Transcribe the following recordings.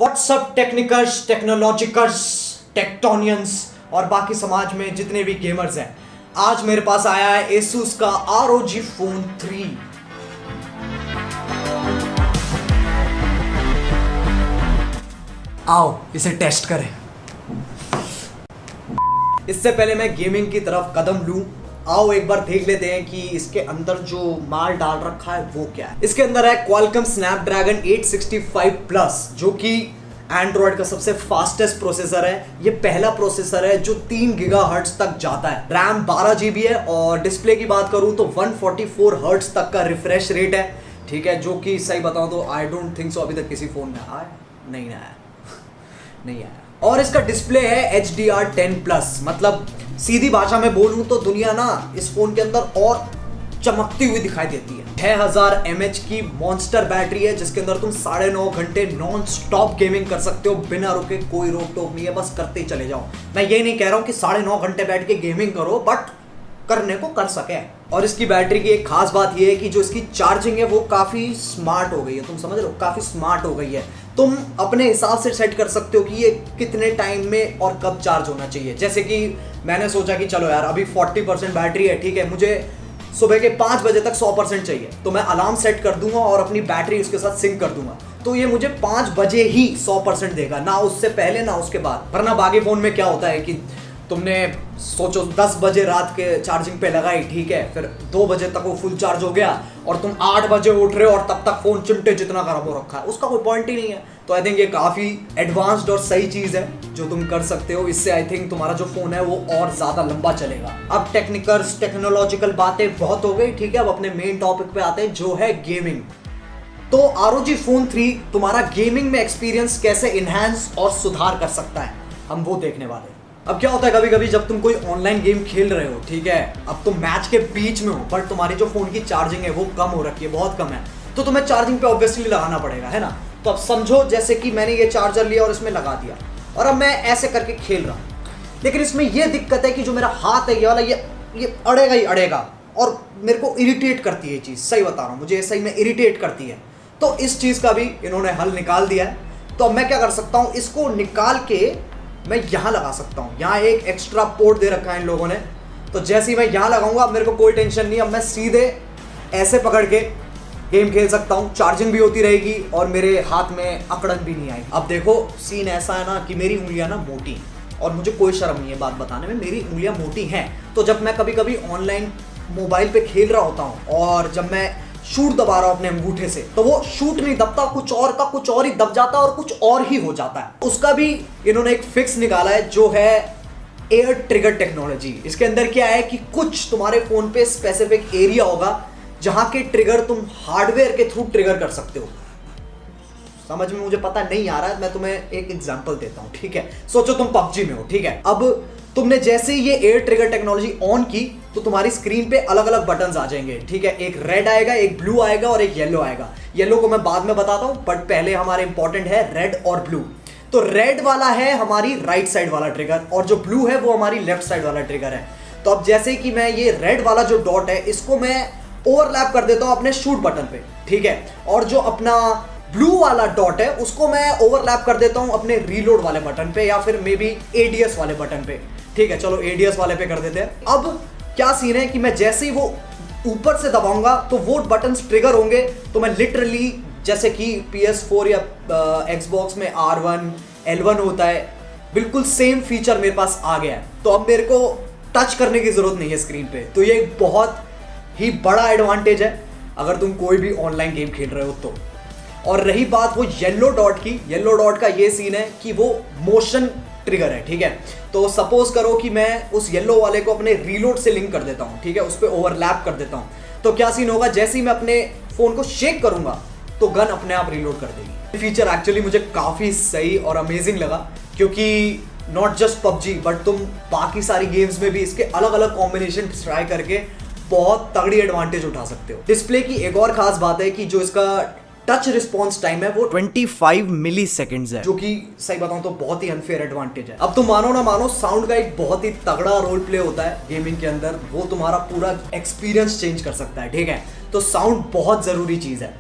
WhatsApp टेक्निकर्स, टेक्नोलॉजिकर्स, टेक्टोनियंस और बाकी समाज में जितने भी गेमर्स हैं, आज मेरे पास आया है Asus का ROG Phone 3। आओ इसे टेस्ट करें। इससे पहले मैं गेमिंग की तरफ कदम लूं, आओ एक बार देख लेते हैं कि इसके अंदर जो माल डाल रखा है वो क्या है। इसके अंदर है Qualcomm Snapdragon 865 Plus, जो कि एंड्रॉयड का सबसे फास्टेस्ट प्रोसेसर है। ये पहला प्रोसेसर है जो 3 गीगाहर्ट्ज तक जाता है। रैम 12 GB है और डिस्प्ले की बात करूं तो 144 हर्ट्ज तक का रिफ्रेश रेट है, ठीक है, जो कि सही बताऊं तो आई डोंट थिंक सो अभी तक किसी फोन में आया नहीं आया नहीं आया। और इसका डिस्प्ले है HDR10+, मतलब सीधी भाषा में बोलूं तो दुनिया ना इस फोन के अंदर और चमकती हुई दिखाई देती है। 6000 mAh की मॉन्स्टर बैटरी है जिसके अंदर तुम 9.5 घंटे नॉन स्टॉप गेमिंग कर सकते हो बिना रुके, कोई रोक टोक नहीं है, बस करते ही चले जाओ। मैं ये नहीं कह रहा हूं कि 9.5 घंटे बैठ के गेमिंग करो, बट करने को कर सके। और इसकी बैटरी की एक खास बात यह है कि जो इसकी चार्जिंग है वो काफी स्मार्ट हो गई है। तुम समझ रहे हो, काफी स्मार्ट हो गई है। तुम अपने हिसाब से सेट कर सकते हो कि ये कितने टाइम में और कब चार्ज होना चाहिए। जैसे कि मैंने सोचा कि चलो यार अभी 40% बैटरी है, ठीक है, मुझे सुबह के 5 बजे तक 100% चाहिए, तो मैं अलार्म सेट कर दूंगा और अपनी बैटरी उसके साथ सिंक कर दूंगा, तो ये मुझे 5 बजे ही 100% देगा, ना उससे पहले ना उसके बाद। वरना बाकी फोन में क्या होता है कि तुमने सोचो 10 बजे रात के चार्जिंग पे लगाई, ठीक है, फिर 2 बजे तक वो फुल चार्ज हो गया और तुम 8 बजे उठ रहे हो और तब तक फोन चिमटे जितना खराब हो रखा है, उसका कोई पॉइंट ही नहीं है। तो आई थिंक ये काफी एडवांस्ड और सही चीज है जो तुम कर सकते हो। इससे आई थिंक तुम्हारा जो फोन है वो और ज्यादा लंबा चलेगा। अब टेक्निकल्स, टेक्नोलॉजिकल बातें बहुत हो गई, ठीक है, अब अपने मेन टॉपिक पे आते हैं जो है गेमिंग। तो ROG Phone 3 तुम्हारा गेमिंग में एक्सपीरियंस कैसे इनहैंस और सुधार कर सकता है, हम वो देखने वाले हैं। अब क्या होता है कभी कभी जब तुम कोई ऑनलाइन गेम खेल रहे हो, ठीक है, अब तुम मैच के बीच में हो बट तुम्हारी जो फोन की चार्जिंग है वो कम हो रखी है, बहुत कम है, तो तुम्हें चार्जिंग पे ऑब्वियसली लगाना पड़ेगा, है ना। तो अब समझो जैसे कि मैंने ये चार्जर लिया और इसमें लगा दिया और अब मैं ऐसे करके खेल रहा हूँ, लेकिन इसमें ये दिक्कत है कि जो मेरा हाथ है ये वाला, ये अड़ेगा ही अड़ेगा और मेरे को इरिटेट करती है ये चीज़, सही बता रहा हूँ, मुझे सही में इरिटेट करती है। तो इस चीज़ का भी इन्होंने हल निकाल दिया है। तो अब मैं क्या कर सकता हूँ, इसको निकाल के मैं यहाँ लगा सकता हूँ। यहाँ एक एक्स्ट्रा पोर्ट दे रखा है इन लोगों ने, तो जैसे ही मैं यहाँ लगाऊंगा मेरे को कोई टेंशन नहीं, अब मैं सीधे ऐसे पकड़ के गेम खेल सकता हूँ, चार्जिंग भी होती रहेगी और मेरे हाथ में अकड़न भी नहीं आएगी। अब देखो सीन ऐसा है ना कि मेरी उंगलियां ना मोटी, और मुझे कोई शर्म नहीं है बात बताने में, मेरी उंगलियां मोटी हैं। तो जब मैं कभी कभी ऑनलाइन मोबाइल पे खेल रहा होता हूँ और जब मैं शूट दबा रहा हूं अपने अंगूठे से, तो वो शूट नहीं दबता, कुछ और का कुछ और ही दब जाता है और कुछ और ही हो जाता है। उसका भी इन्होंने एक फिक्स निकाला है जो है एयर ट्रिगर टेक्नोलॉजी। इसके अंदर क्या है कि कुछ तुम्हारे फोन पे स्पेसिफिक एरिया होगा जहां के ट्रिगर तुम हार्डवेयर के थ्रू ट्रिगर कर सकते हो। समझ में मुझे पता नहीं आ रहा है, मैं तुम्हें एक एग्जांपल देता हूं, ठीक है। सोचो तुम PUBG में हो, ठीक है, अब तुमने जैसे ही ये एयर ट्रिगर टेक्नोलॉजी ऑन की तो तुम्हारी स्क्रीन पे अलग अलग बटन्स आ जाएंगे, ठीक है, एक रेड आएगा, एक ब्लू आएगा और एक येलो आएगा। येलो को मैं बाद में बताता हूं, बट पहले हमारे इंपॉर्टेंट है रेड और ब्लू। तो रेड वाला है हमारी राइट साइड वाला ट्रिगर और जो ब्लू है वो हमारी लेफ्ट साइड वाला ट्रिगर है। तो अब जैसे कि मैं ये रेड वाला जो डॉट है इसको मैं ओवरलैप कर देता हूं अपने शूट बटन पे, ठीक है, और जो अपना ब्लू वाला डॉट है उसको मैं ओवरलैप कर देता हूं अपने रीलोड वाले बटन पे या फिर मे बी ADS वाले बटन पे, ठीक है, चलो ADS वाले पे कर देते हैं। अब क्या सीन है कि मैं जैसे ही वो ऊपर से दबाऊंगा तो वो बटन्स ट्रिगर होंगे, तो मैं लिटरली जैसे कि PS4 या Xbox में R1 L1 होता है, बिल्कुल सेम फीचर मेरे पास आ गया है। तो अब मेरे को टच करने की जरूरत नहीं है स्क्रीन पे। तो ये एक बहुत ही बड़ा एडवांटेज है अगर तुम कोई भी ऑनलाइन गेम खेल रहे हो तो। और रही बात वो येलो डॉट की, येलो डॉट का ये सीन है कि वो मोशन ट्रिगर है, ठीक है। तो सपोज करो कि मैं उस येलो वाले को अपने रीलोड से लिंक कर देता हूं, ठीक है, उस पर ओवरलैप कर देता हूं, तो क्या सीन होगा, जैसे ही मैं अपने फोन को शेक करूंगा तो गन अपने आप रीलोड कर देगी। फीचर एक्चुअली मुझे काफी सही और अमेजिंग लगा, क्योंकि नॉट जस्ट PUBG बट तुम बाकी सारी गेम्स में भी इसके अलग अलग कॉम्बिनेशन ट्राई करके बहुत तगड़ी एडवांटेज उठा सकते हो। डिस्प्ले की एक और खास बात है कि जो इसका टच रिस्पॉन्स टाइम है वो 25 मिली सेकेंड्स है, जो कि सही बताऊं तो बहुत ही अनफेयर एडवांटेज है। अब तुम मानो ना मानो, साउंड का एक बहुत ही तगड़ा रोल प्ले होता है गेमिंग के अंदर, वो तुम्हारा पूरा एक्सपीरियंस चेंज कर सकता है, ठीक है। तो साउंड बहुत जरूरी चीज है।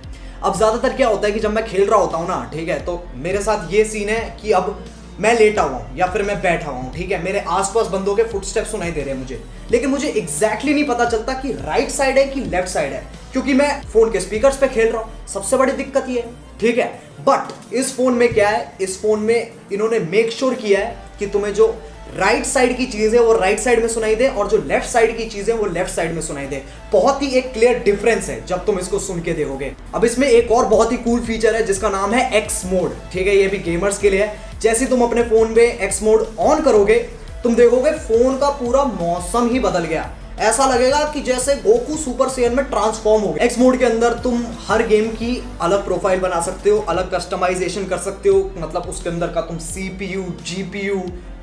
अब ज्यादातर क्या होता है कि जब मैं खेल रहा होता हूँ ना, ठीक है, तो मेरे साथ ये सीन है कि अब मैं लेटा हुआ हूँ या फिर मैं बैठा हुआ हूँ, ठीक है, मेरे आसपास बंदों के फुटस्टेप सुनाई दे रहे हैं मुझे, लेकिन मुझे एग्जैक्टली नहीं पता चलता कि राइट साइड है कि लेफ्ट साइड है, क्योंकि मैं फोन के स्पीकर्स पे खेल रहा हूँ। सबसे बड़ी दिक्कत ये है, ठीक है। बट इस फोन में क्या है, इस फोन में इन्होंने मेक श्योर किया है कि तुम्हें जो राइट साइड की चीज है वो राइट साइड में सुनाई दे और जो लेफ्ट साइड की चीज है वो लेफ्ट साइड में सुनाई दे। बहुत ही एक क्लियर डिफरेंस है जब तुम इसको सुन के देखोगे। अब इसमें एक और बहुत ही कूल फीचर है जिसका नाम है एक्स मोड, ठीक है, ये भी गेमर्स के लिए है। जैसे तुम अपने फोन में एक्स मोड ऑन करोगे, तुम देखोगे फोन का पूरा मौसम ही बदल गया। ऐसा लगेगा कि जैसे गोकू सुपर सैयन में ट्रांसफॉर्म हो गया। एक्स मोड के अंदर तुम हर गेम की अलग प्रोफाइल बना सकते हो, अलग कस्टमाइजेशन कर सकते हो, मतलब उसके अंदर का तुम सीपीयू, जीपीयू,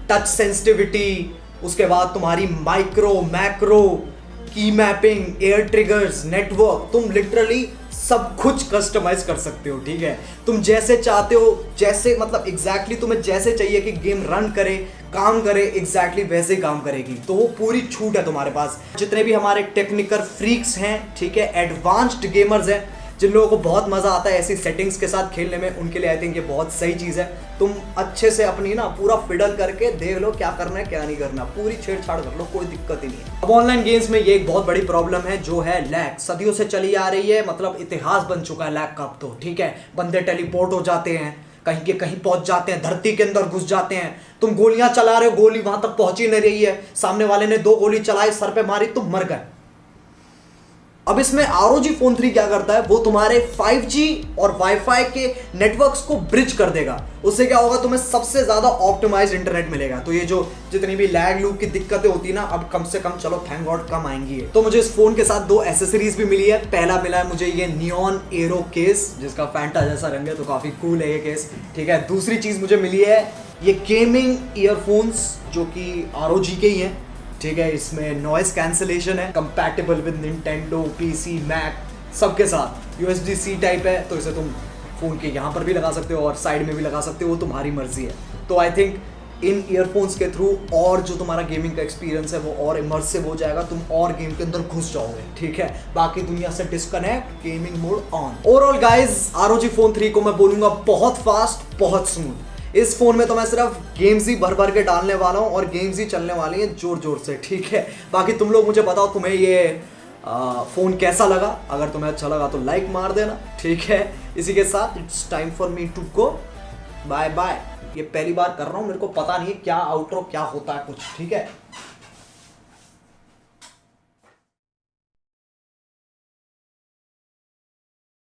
टच सेंसिटिविटी, उसके बाद तुम्हारी माइक्रो, मैक्रो, की मैपिंग, एयर ट्रिगर्स, नेटवर्क, तुम लिटरली सब कुछ कस्टमाइज कर सकते हो, ठीक है। तुम जैसे चाहते हो, जैसे मतलब एग्जैक्टली तुम्हें जैसे चाहिए कि गेम रन करे, काम करे, एग्जैक्टली वैसे ही काम करेगी। तो वो पूरी छूट है तुम्हारे पास। जितने भी हमारे टेक्निकल फ्रीक्स हैं, ठीक है, एडवांस्ड गेमर्स हैं, जिन लोगों को बहुत मजा आता है ऐसी सेटिंग्स के साथ खेलने में, उनके लिए आई थिंक ये बहुत सही चीज है। तुम अच्छे से अपनी ना पूरा फिडल करके देख लो क्या करना है क्या नहीं करना, पूरी छेड़छाड़ कर लो, कोई दिक्कत ही नहीं है। अब ऑनलाइन गेम्स में ये एक बहुत बड़ी प्रॉब्लम है जो है लैग, सदियों से चली आ रही है, मतलब इतिहास बन चुका है लैग का अब तो, ठीक है। बंदे टेलीपोर्ट हो जाते हैं, कहीं के कहीं पहुंच जाते हैं, धरती के अंदर घुस जाते हैं, तुम गोलियां चला रहे हो, गोली वहां तक पहुंच ही नहीं रही है, सामने वाले ने 2 गोली चलाई, सर पे मारी, तुम मर गए। अब इसमें ROG Phone 3 क्या करता है, वो तुम्हारे 5G और वाईफाई के नेटवर्क्स को ब्रिज कर देगा। उससे क्या होगा, तुम्हें सबसे ज्यादा ऑप्टिमाइज्ड इंटरनेट मिलेगा। तो ये जो जितनी भी लैग लूप की दिक्कतें होती है ना, अब कम से कम चलो थैंक गॉड कम आएंगी। तो मुझे इस फोन के साथ 2 एसेसरीज भी मिली है। पहला मिला है मुझे ये नियॉन एरो केस, जिसका फैंटा जैसा रंग है, तो काफी कूल है ये केस, ठीक है। दूसरी चीज मुझे मिली है ये गेमिंग ईयरफोन्स, जो कि ROG के ही हैं, ठीक है। इसमें नॉइस कैंसिलेशन है, compatible with Nintendo, PC, Mac सबके साथ। USB-C टाइप है, तो इसे तुम फोन के यहाँ पर भी लगा सकते हो और साइड में भी लगा सकते हो, वो तुम्हारी मर्जी है। तो आई थिंक इन ईयरफोन्स के थ्रू और जो तुम्हारा गेमिंग का एक्सपीरियंस है वो और इमर्सिव हो जाएगा, तुम और गेम के अंदर घुस जाओगे, ठीक है। बाकी दुनिया से disconnect, gaming mode on. Overall guys ROG Phone 3 को मैं बोलूंगा बहुत फास्ट, बहुत स्मूथ। इस फोन में तो मैं सिर्फ गेम्स ही भर भर के डालने वाला हूँ और गेम्स ही चलने वाली हैं जोर जोर से, ठीक है। बाकी तुम लोग मुझे बताओ तुम्हें ये फोन कैसा लगा। अगर तुम्हें अच्छा लगा तो लाइक मार देना, ठीक है। इसी के साथ it's time for me to go, bye bye. ये पहली बार कर रहा हूँ, मेरे को पता नहीं है क्या आउटरो क्या होता है कुछ, ठीक है।